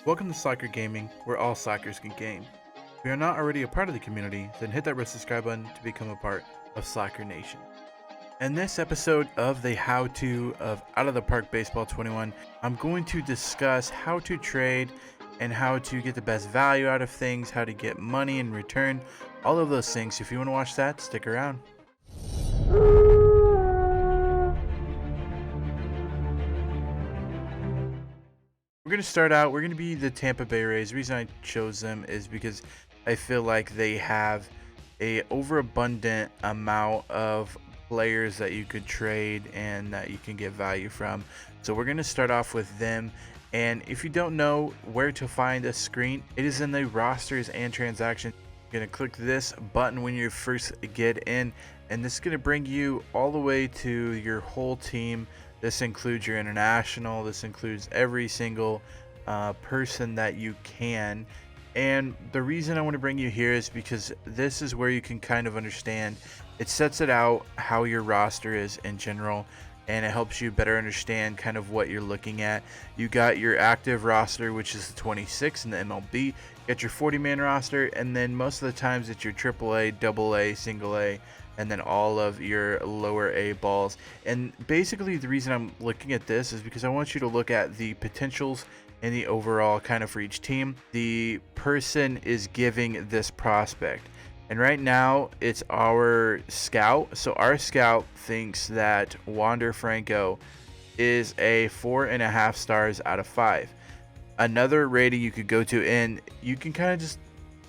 Welcome to Soccer Gaming, where all Soccers can game. If you are not already a part of the community, then hit that red subscribe button to become a part of Soccer Nation. In this episode of the how-to of Out of the Park Baseball 21, I'm going to discuss how to trade and how to get the best value out of things, how to get money in return, all of those things. If you want to watch that, stick around. We're going to start out, we're going to be the Tampa Bay Rays. The reason I chose them is because I feel like they have a overabundant amount of players that you could trade and that you can get value from. So we're going to start off with them. And if you don't know where to find a screen, it is in the rosters and transactions. You're going to click this button when you first get in, and this is going to bring you all the way to your whole team. This includes your international. This includes every single person that you can. And the reason I want to bring you here is because this is where you can kind of understand. It sets it out how your roster is in general, and it helps you better understand kind of what you're looking at. You got your active roster, which is the 26 in the MLB. You got your 40-man roster, and then most of the times it's your AAA, AA, single A, and then all of your lower A balls. And basically the reason I'm looking at this is because I want you to look at the potentials and the overall kind of for each team the person is giving this prospect. And right now it's our scout. So our scout thinks that Wander Franco is a 4.5 stars out of 5. Another rating you could go to, and you can kind of just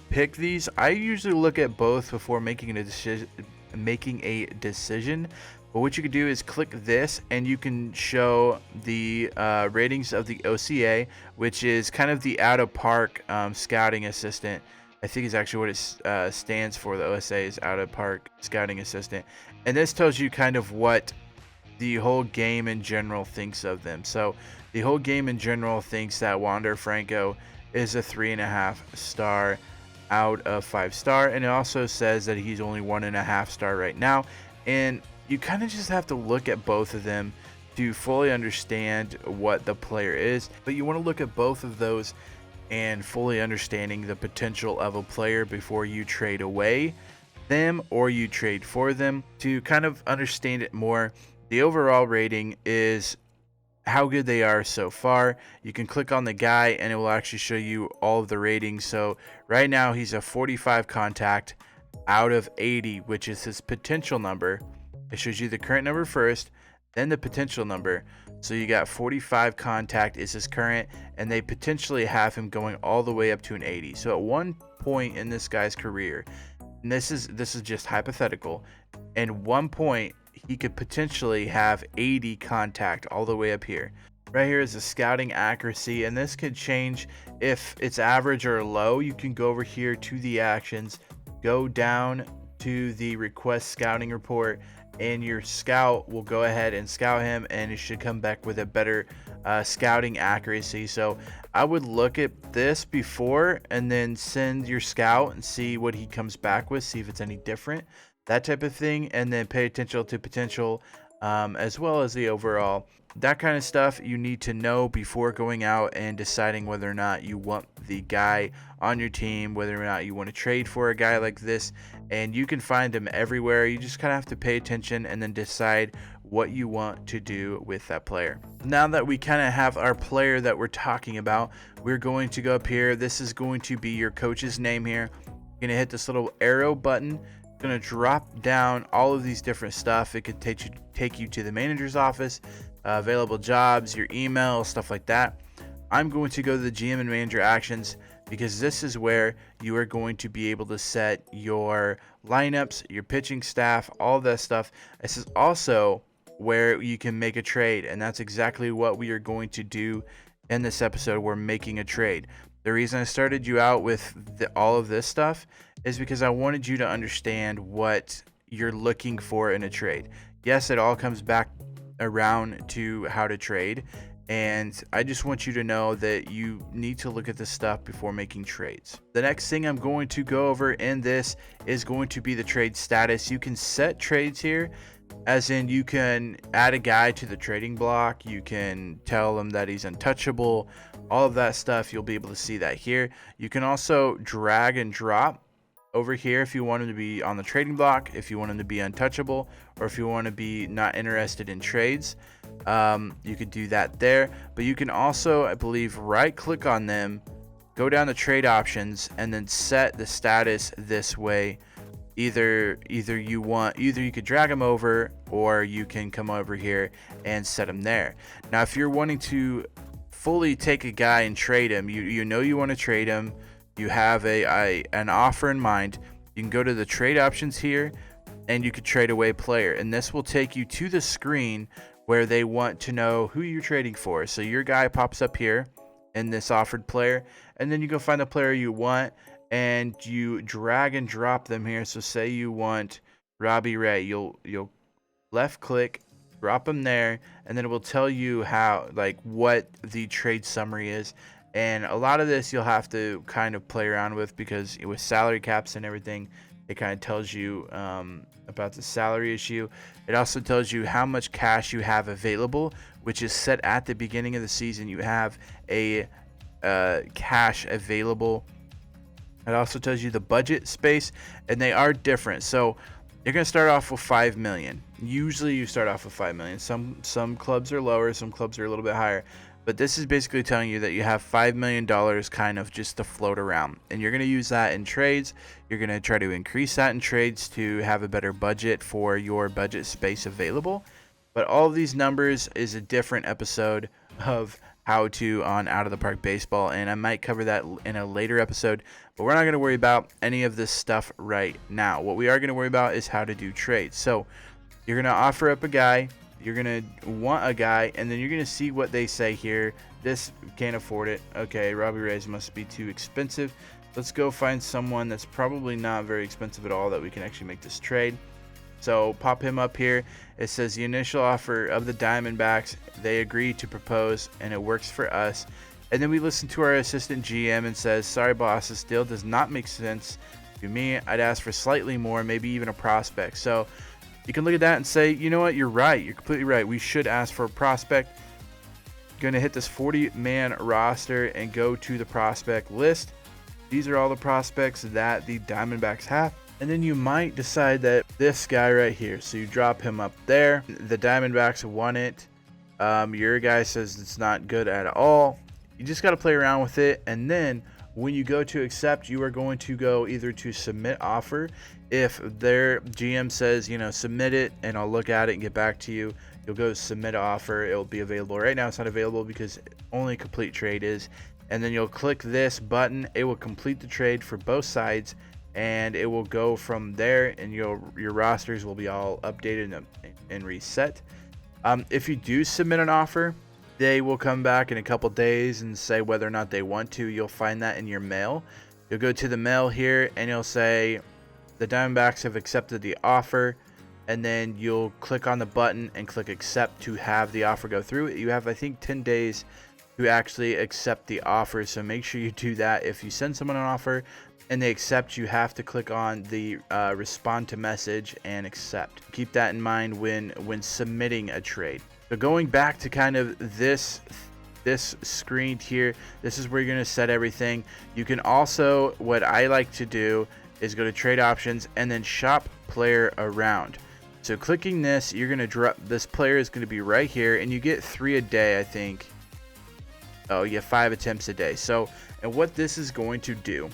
pick these. I usually look at both before making a decision. But what you could do is click this, and you can show the ratings of the OCA, which is kind of the out of park scouting assistant. I think is actually what it stands for. The OSA is out of park scouting assistant, and this tells you kind of what the whole game in general thinks of them. So the whole game in general thinks that Wander Franco is a 3.5 star out of 5 star, and it also says that he's only 1.5 star right now. And you kind of just have to look at both of them to fully understand what the player is. But you want to look at both of those and fully understanding the potential of a player before you trade away them or you trade for them. To kind of understand it more, the overall rating is how good they are so far. You can click on the guy and it will actually show you all of the ratings. So right now he's a 45 contact out of 80, which is his potential number. It shows you the current number first, then the potential number. So you got 45 contact is his current, and they potentially have him going all the way up to an 80. So at one point in this guy's career, and this is just hypothetical, and one point he could potentially have 80 contact all the way up here. Right here is the scouting accuracy, and this could change if it's average or low. You can go over here to the actions, go down to the request scouting report, and your scout will go ahead and scout him, and it should come back with a better scouting accuracy. So I would look at this before and then send your scout and see what he comes back with, see if it's any different, that type of thing, and then pay attention to potential as well as the overall. That kind of stuff you need to know before going out and deciding whether or not you want the guy on your team, whether or not you want to trade for a guy like this. And you can find them everywhere. You just kind of have to pay attention and then decide what you want to do with that player. Now that we kind of have our player that we're talking about, we're going to go up here. This is going to be your coach's name here. You're going to hit this little arrow button. Going to drop down all of these different stuff. It could take you to the manager's office, available jobs, your email, stuff like that. I'm going to go to the GM and manager actions because this is where you are going to be able to set your lineups, your pitching staff, all that stuff. This is also where you can make a trade, and that's exactly what we are going to do in this episode. We're making a trade. The reason I started you out with all of this stuff is because I wanted you to understand what you're looking for in a trade. Yes, it all comes back around to how to trade, and I just want you to know that you need to look at this stuff before making trades. The next thing I'm going to go over in this is going to be the trade status. You can set trades here as in you can add a guy to the trading block, you can tell him that he's untouchable, all of that stuff. You'll be able to see that here. You can also drag and drop over here if you want him to be on the trading block, if you want him to be untouchable, or if you want to be not interested in trades. You could do that there, but you can also, I believe, right click on them, go down to trade options, and then set the status this way. Either you could drag them over, or you can come over here and set them there. Now if you're wanting to fully take a guy and trade him, you know you want to trade him, you have an offer in mind, you can go to the trade options here and you could trade away player, and this will take you to the screen where they want to know who you're trading for. So your guy pops up here in this offered player, and then you go find the player you want and you drag and drop them here. So say you want Robbie Ray, you'll left click, drop them there, and then it will tell you how, like, what the trade summary is. And a lot of this you'll have to kind of play around with, because with salary caps and everything, it kind of tells you about the salary issue. It also tells you how much cash you have available, which is set at the beginning of the season. You have a cash available. It also tells you the budget space, and they are different. So you're going to start off with 5 million. Usually you start off with 5 million. Some clubs are lower, some clubs are a little bit higher. But this is basically telling you that you have $5 million kind of just to float around. And you're going to use that in trades. You're going to try to increase that in trades to have a better budget for your budget space available. But all of these numbers is a different episode of how to on Out of the Park Baseball, and I might cover that in a later episode, but we're not going to worry about any of this stuff right now. What we are going to worry about is how to do trades. So you're going to offer up a guy, you're going to want a guy, and then you're going to see what they say here. This can't afford it. Okay, Robbie Reyes must be too expensive. Let's go find someone that's probably not very expensive at all that we can actually make this trade. So pop him up here. It says the initial offer of the Diamondbacks, they agree to propose, and it works for us. And then we listen to our assistant GM and says, sorry boss, this deal does not make sense to me. I'd ask for slightly more, maybe even a prospect. So you can look at that and say, you know what, you're right. You're completely right. We should ask for a prospect. Going to hit this 40-man roster and go to the prospect list. These are all the prospects that the Diamondbacks have. And then you might decide that this guy right here, so you drop him up there. The Diamondbacks want it. Your guy says it's not good at all. You just got to play around with it. And then when you go to accept, you are going to go either to submit offer. If their GM says, you know, submit it and I'll look at it and get back to you, you'll go submit offer. It will be available. Right now it's not available because only complete trade is. And then you'll click this button. It will complete the trade for both sides, and it will go from there, and your rosters will be all updated and reset. If you do submit an offer, they will come back in a couple days and say whether or not they want to. You'll find that in your mail. You'll go to the mail here and you'll say the Diamondbacks have accepted the offer, and then you'll click on the button and click accept to have the offer go through. You have, I think, 10 days to actually accept the offer, so make sure you do that. If you send someone an offer and they accept, you have to click on the respond to message and accept. Keep that in mind when submitting a trade. So going back to kind of this screen here, this is where you're going to set everything. You can also, what I like to do is go to trade options and then shop player around. So clicking this, you're going to drop, this player is going to be right here, and you get 3 a day, I think. Oh, you get 5 attempts a day. So, and what this is going to do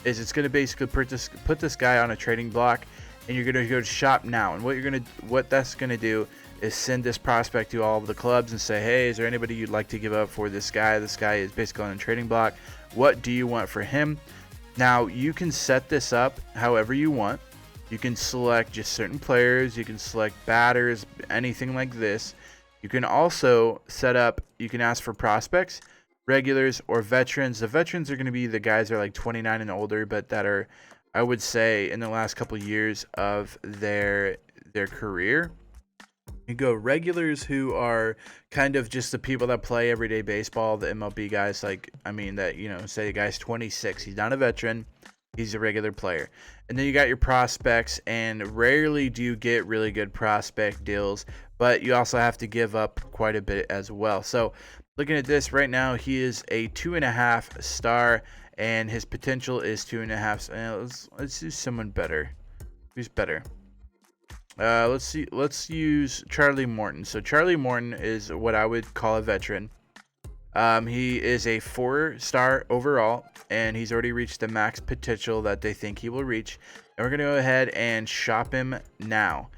is it's going to basically put this guy on a trading block, and you're going to go to shop now. And what that's going to do is send this prospect to all of the clubs and say, hey, is there anybody you'd like to give up for this guy? This guy is basically on a trading block. What do you want for him? Now, you can set this up however you want. You can select just certain players. You can select batters, anything like this. You can also set up, you can ask for prospects, regulars, or veterans. The veterans are going to be the guys that are like 29 and older, but that are, I would say, in the last couple of years of their career. You go regulars, who are kind of just the people that play everyday baseball, the MLB guys, like, I mean, that, you know, say the guy's 26, he's not a veteran, He's a regular player. And then you got your prospects, and rarely do you get really good prospect deals, but you also have to give up quite a bit as well. So looking at this right now, he is a 2.5 star, and his potential is 2.5. Let's do someone better. Who's better? Let's see. Let's use Charlie Morton. So Charlie Morton is what I would call a veteran. He is a 4-star overall, and he's already reached the max potential that they think he will reach. And we're going to go ahead and shop him now.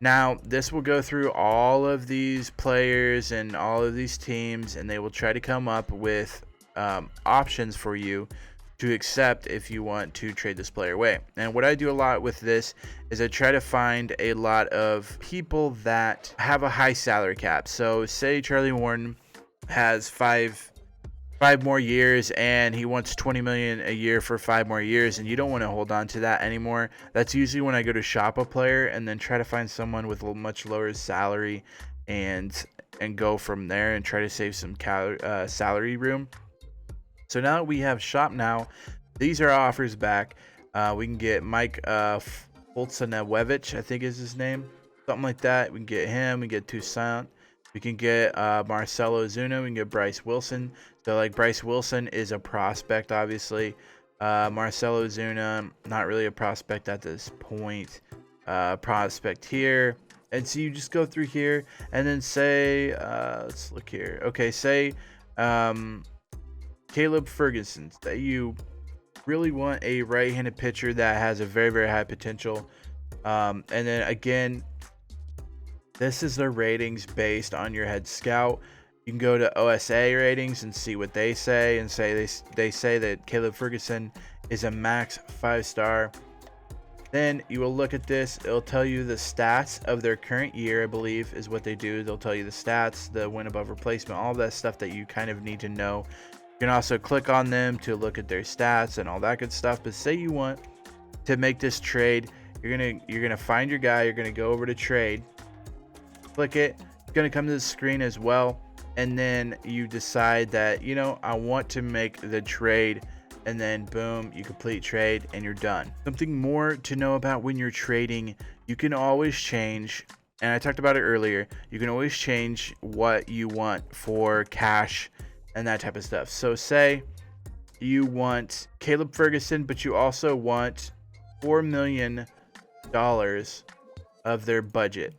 Now, this will go through all of these players and all of these teams, and they will try to come up with options for you to accept if you want to trade this player away. And what I do a lot with this is I try to find a lot of people that have a high salary cap. So say Charlie Morton has five more years and he wants 20 million a year for 5 more years, and you don't want to hold on to that anymore. That's usually when I go to shop a player and then try to find someone with a much lower salary and go from there and try to save some salary room. So now we have shop now. These are offers back. We can get Mike Foltynewicz, I think is his name, something like that. We can get him. We can get Toussaint. We can get Marcelo Ozuna. We can get Bryce Wilson. So like Bryce Wilson is a prospect, obviously. Marcelo Ozuna, not really a prospect at this point. Prospect here. And so you just go through here and then say, let's look here. Okay, say Caleb Ferguson, that you really want a right-handed pitcher that has a very, very high potential. And then again, this is their ratings based on your head scout. You can go to OSA ratings and see what they say, and they say that Caleb Ferguson is a max 5-star. Then you will look at this. It'll tell you the stats of their current year, I believe, is what they do. They'll tell you the stats, the win above replacement, all that stuff that you kind of need to know. You can also click on them to look at their stats and all that good stuff. But say you want to make this trade, you're gonna find your guy. You're gonna go over to trade, click it. It's gonna come to the screen as well, and then you decide that I want to make the trade, and then boom, you complete trade and you're done. Something more to know about when you're trading: you can always change. And I talked about it earlier. You can always change what you want for cash and that type of stuff. So say you want Caleb Ferguson, but you also want $4 million of their budget.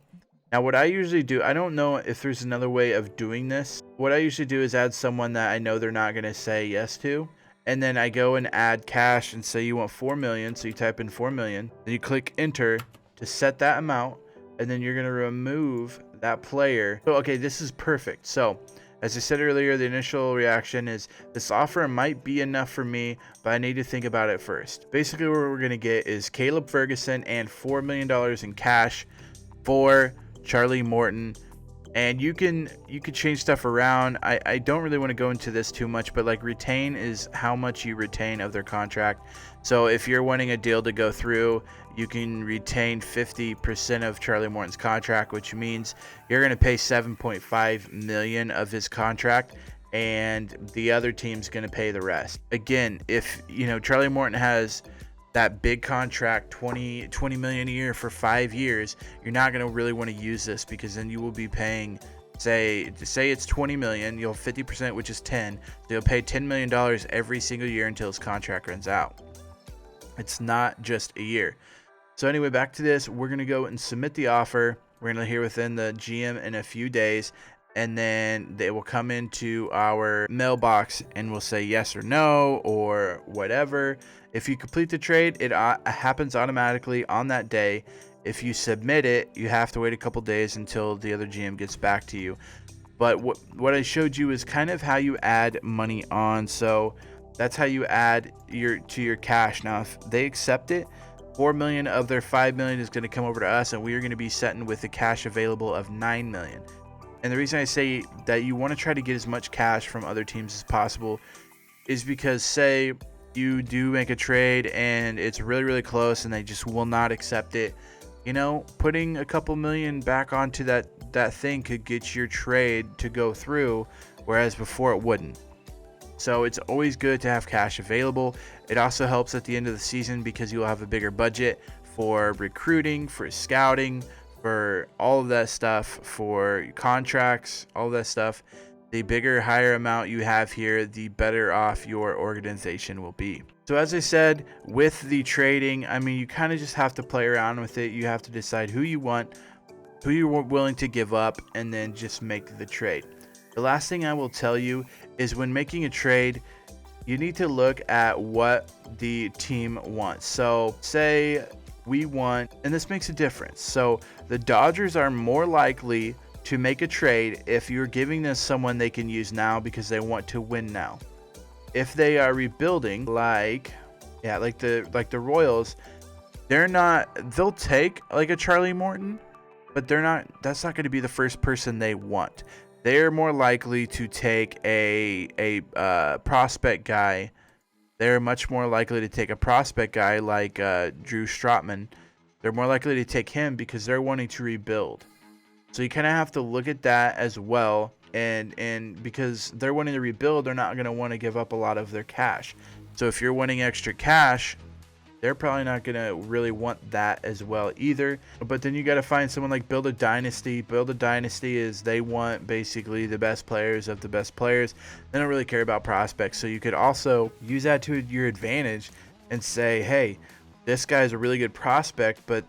Now, what I usually do, I don't know if there's another way of doing this. What I usually do is add someone that I know they're not going to say yes to. And then I go and add cash and say you want 4 million. So you type in 4 million. Then you click enter to set that amount. And then you're going to remove that player. So, okay, this is perfect. So as I said earlier, the initial reaction is this offer might be enough for me, but I need to think about it first. Basically, what we're going to get is Caleb Ferguson and $4 million in cash for Charlie Morton. And you can change stuff around. I don't really want to go into this too much, but like retain is how much you retain of their contract. So if you're wanting a deal to go through, you can retain 50% of Charlie Morton's contract, which means you're going to pay 7.5 million of his contract, and the other team's going to pay the rest. Again, if Charlie Morton has that big contract, 20 million a year for 5 years, you're not going to really want to use this, because then you will be paying, say it's 20 million, you'll 50%, which is 10. So you'll pay $10 million every single year until his contract runs out. It's not just a year. So anyway, back to this. We're going to go and submit the offer. We're going to hear within the GM in a few days, and then they will come into our mailbox and we'll say yes or no or whatever. If you complete the trade, it happens automatically on that day. If you submit it, you have to wait a couple days until the other GM gets back to you. But what I showed you is kind of how you add money on. So that's how you add to your cash. Now, if they accept it, 4 million of their 5 million is going to come over to us, and we are going to be sitting with the cash available of 9 million. And the reason I say that you want to try to get as much cash from other teams as possible is because, say you do make a trade and it's really, really close and they just will not accept it, putting a couple million back onto that thing could get your trade to go through, whereas before it wouldn't. So it's always good to have cash available. It also helps at the end of the season because you'll have a bigger budget for recruiting, for scouting, for all of that stuff, for contracts, all of that stuff. The bigger, higher amount you have here, the better off your organization will be. So as I said, with the trading, I mean, you kind of just have to play around with it. You have to decide who you want, who you're willing to give up, and then just make the trade. The last thing I will tell you is when making a trade, you need to look at what the team wants. So say we want, and this makes a difference. So the Dodgers are more likely to make a trade if you're giving them someone they can use now because they want to win now. If they are rebuilding, like the Royals, they'll take like a Charlie Morton, but that's not going to be the first person they want. They're more likely to take a prospect guy. They're much more likely to take a prospect guy like Drew Strotman. They're more likely to take him because they're wanting to rebuild. So you kind of have to look at that as well. And because they're wanting to rebuild, they're not going to want to give up a lot of their cash. So if you're wanting extra cash, they're probably not going to really want that as well either. But then you got to find someone like Build a Dynasty. Build a Dynasty is they want basically the best players of the best players. They don't really care about prospects. So you could also use that to your advantage and say, hey, this guy's a really good prospect, but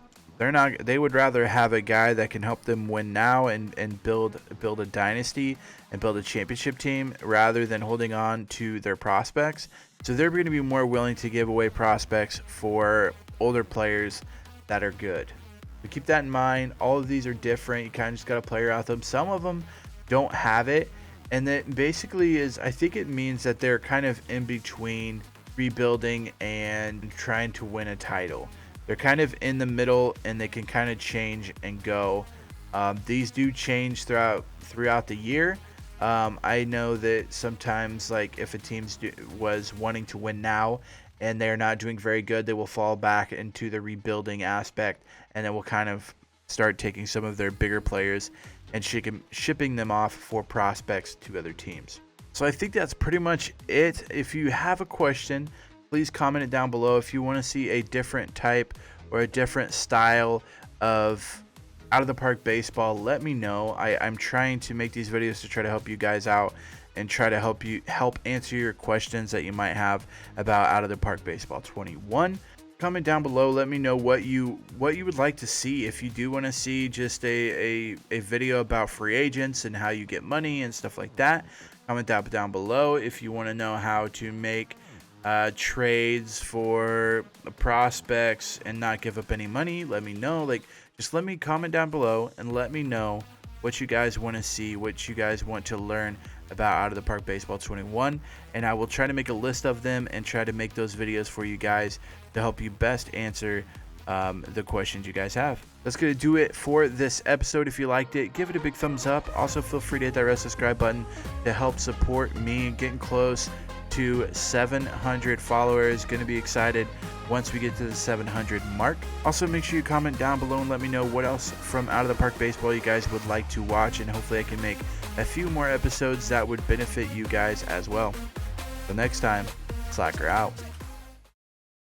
they would rather have a guy that can help them win now and build a dynasty and build a championship team rather than holding on to their prospects. So they're going to be more willing to give away prospects for older players that are good. So keep that in mind. All of these are different. You kind of just got to play around with them. Some of them don't have it. And that basically I think it means that they're kind of in between rebuilding and trying to win a title. They're kind of in the middle and they can kind of change and go. These do change throughout the year. I know that sometimes, like if a team was wanting to win now and they're not doing very good, they will fall back into the rebuilding aspect, and then we'll kind of start taking some of their bigger players and shipping them off for prospects to other teams. So I think that's pretty much it. If you have a question, please comment it down below. If you want to see a different type or a different style of out of the park baseball, let me know. I'm trying to make these videos to try to help you guys out and try to help answer your questions that you might have about Out of the Park Baseball 21. Comment down below. Let me know what you would like to see. If you do want to see just a video about free agents and how you get money and stuff like that, comment that down below. If you want to know how to make trades for prospects and not give up any money, let me know. Just let me comment down below and let me know what you guys want to see, what you guys want to learn about Out of the Park Baseball 21, and I will try to make a list of them and try to make those videos for you guys to help you best answer the questions you guys have. That's going to do it for this episode. If you liked it, give it a big thumbs up. Also, feel free to hit that red subscribe button to help support me getting close to 700 followers. Going to be excited once we get to the 700 mark. Also, make sure you comment down below and let me know what else from Out of the Park Baseball you guys would like to watch, and hopefully I can make a few more episodes that would benefit you guys as well. Till next time, Slacker out.